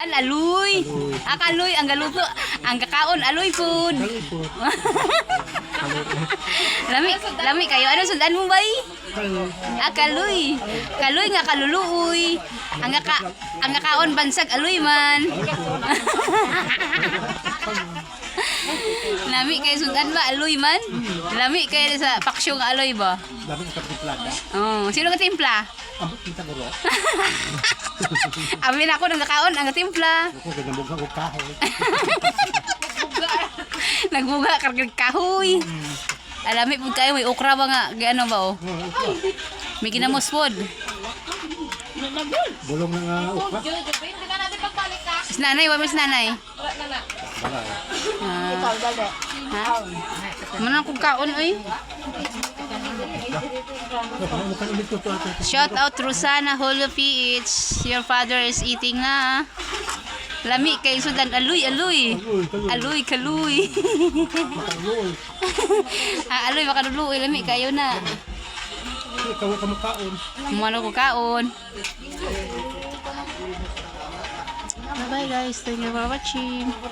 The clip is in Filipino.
Aloy. Akaloy ang galuto. Ang kakaon aloy food. Lami kayo. Ano sundan mo bay? Akaloy. Kaloy nga kaluluoy. Ang kakaon bansag aloy man. Lami kayo sundan ba aloy man? Lami kayo sa paksyong aloy ba? Dami ang katimplada. Oh, sino ka timpla? Ang kita buro. Amin ako ng kakaon ang timpla. Ako ganabuga ko kahoy. Nagbuga kargag kahoy. Alami pud kayo may okra ba nga giano ba oh? May kinamos pod. Bulong na nga ukra. Is nanay, wa mas nanay. Wala. Ha? Manang kong kaon oy. Shout out Rosana Holo PH. Your father is eating na. Lami kay sudan aluy aluy. Aluy kaluy. Aluy makaluloy lami kayo na. Ikaw ka makaon. Mano ko kaon. Bye bye guys. Thank you for watching.